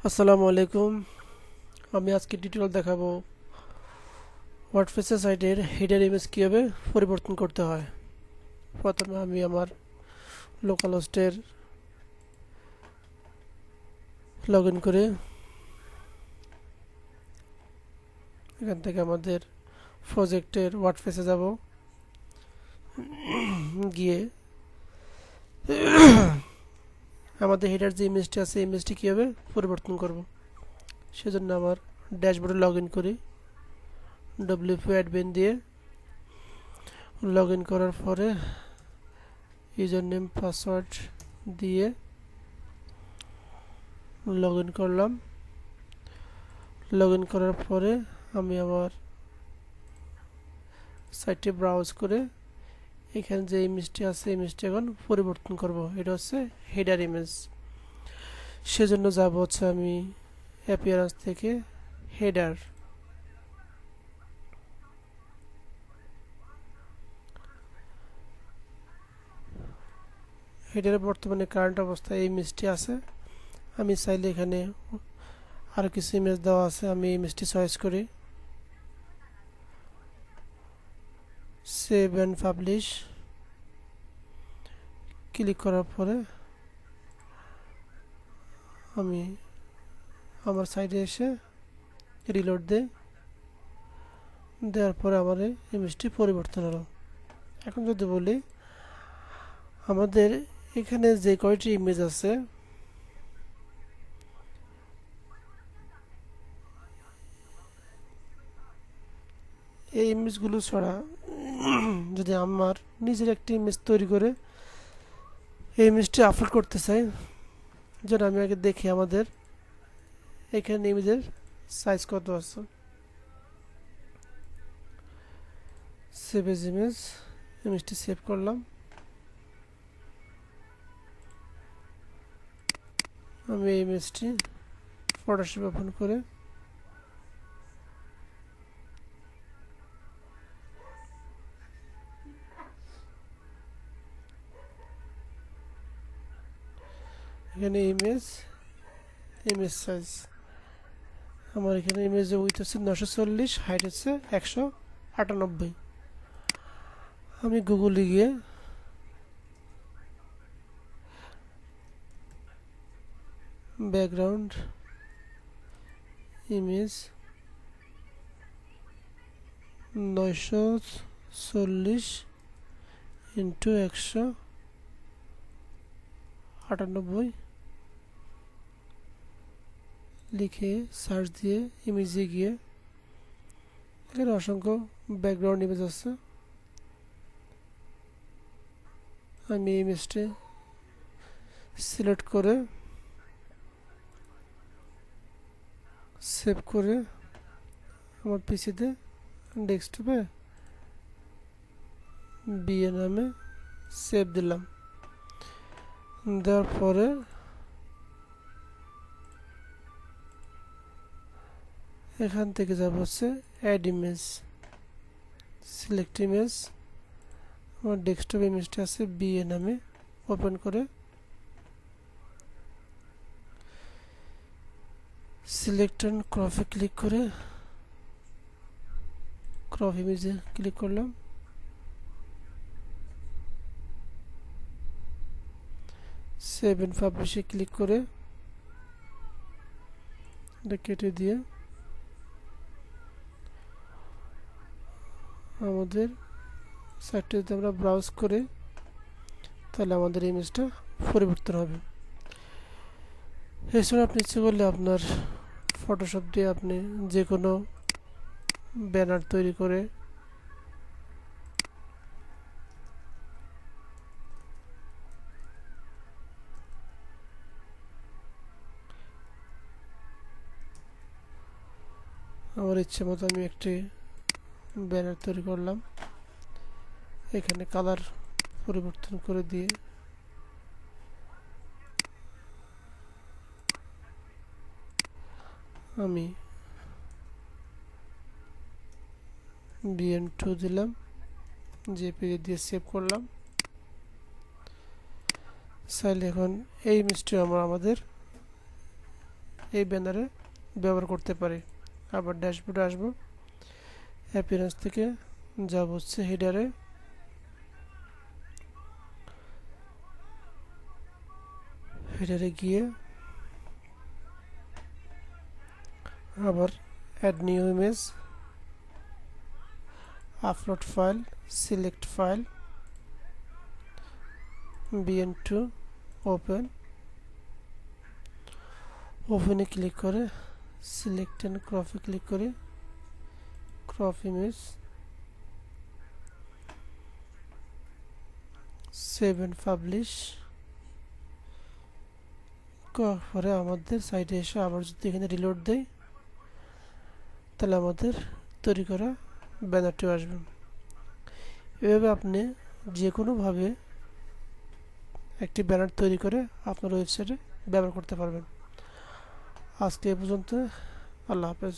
আসসালামু আলাইকুম। আমি আজকে টিউটোরিয়াল দেখাবো ওয়ার্ডপ্রেসের সাইটের হেডার ইমেজ কীভাবে পরিবর্তন করতে হয়। প্রথমে আমি আমার লোকাল হোস্টের লগ ইন করে এখান থেকে আমাদের প্রজেক্টের ওয়ার্ডপ্রেসে যাব। গিয়ে আমাদের হেডার যে ইমেজটি আছে এই ইমেজটি কীভাবে পরিবর্তন করব, সেজন্য আমার ড্যাশবোর্ডে লগ ইন করি। ডব্লিউপি অ্যাডমিন দিয়ে লগ ইন করার পরে ইউজার নেম পাসওয়ার্ড দিয়ে লগ ইন করলাম। লগ ইন করার পরে আমি আমার সাইটে ব্রাউজ করে এখানে যে ইমেজটি আছে ইমেজটি এখন পরিবর্তন করব। এটা হচ্ছে হেডার ইমেজ। সেজন্য যাব হচ্ছে আমি অ্যাপিয়ারেন্স থেকে হেডার। হেডারে বর্তমানে কারেন্ট অবস্থায় এই ইমেজটি আছে। আমি চাইলে এখানে আরও কিছু ইমেজ দেওয়া আছে, আমি ইমেজটি চয়েস করি, সেভ অ্যান্ড পাবলিশ ক্লিক করার পরে আমি আমার সাইটে এসে রিলোড দেওয়ার পরে আমার এই ইমেজটি পরিবর্তন হলো। এখন যদি বলি আমাদের এখানে যে কয়টি ইমেজ আছে এই ইমেজগুলো ছাড়া যদি আমার নিজের একটি ইমেজ তৈরি করে এই ইমেজটি আপলোড করতে চাই, যেন আমি আগে দেখি আমাদের এখানে ইমেজের সাইজ কত আছে। সেভ এজ ইমেজ, ইমেজটি সেভ করলাম। আমি এই ইমেজটি ফটোশপ ওপেন করে এখানে ইমেজ সাইজ আমার এখানে ইমেজের উইথ হচ্ছে 940, হাইট হচ্ছে 198। আমি গুগলে গিয়ে ব্যাকগ্রাউন্ড ইমেজ 940 ইন্টু 198 লিখে সার্চ দিয়ে ইমেজে গিয়ে এখানে অসংখ্য ব্যাকগ্রাউন্ড ইমেজ আছে। আমি ইমেজটি সিলেক্ট করে সেভ করে আমার পিসিতে ডেস্কটপে বিএ নামে সেভ দিলাম। দেওয়ার পরে এখান থেকে যাব হচ্ছে অ্যাড ইমেজ, সিলেক্ট ইমেজ। আমার ডেস্কটপ ইমেজটা আছে বিএ নামে, ওপেন করে সিলেক্ট অ্যান্ড ক্রপে ক্লিক করে ক্রপ ইমেজে ক্লিক করলাম। সেভ এন্ড পাবলিশে ক্লিক করে এটা কেটে দিয়ে আমাদের সাইটে যদি আমরা ব্রাউজ করে তাহলে আমাদের ইমেজটা পরিবর্তন হবে। এছাড়া আপনি ইচ্ছে করলে আপনার ফটোশপ দিয়ে আপনি যে কোনো ব্যানার তৈরি করে আমার ইচ্ছে মতো আমি একটি ব্যানার তৈরি করলাম। এখানে কালার পরিবর্তন করে দিয়ে আমি BN2 দিলাম, জেপিজি দিয়ে সেভ করলাম। চাইলে এখন এই ইমেজটি আমরা আমাদের এই ব্যানারে ব্যবহার করতে পারি। আবার ড্যাশবোর্ডে আসবো, অ্যাপিয়ারেন্স থেকে যাব হচ্ছে হেডারে, হেডারে গিয়ে আবার add new image, upload file, select file, bn2 open, ওপেনে ক্লিক করে সিলেক্ট অ্যান্ড ক্রপে ক্লিক করে crop image, save and publish করার পরে আমাদের সাইটে এসে আবার যদি এখানে রিলোড দেই তাহলে আমাদের তৈরি করা ব্যানারটি আসবে। এভাবে আপনি যে কোনোভাবে একটি ব্যানার তৈরি করে আপনার ওয়েবসাইটে ব্যবহার করতে পারবেন। আজকে এ পর্যন্ত, আল্লাহ হাফেজ।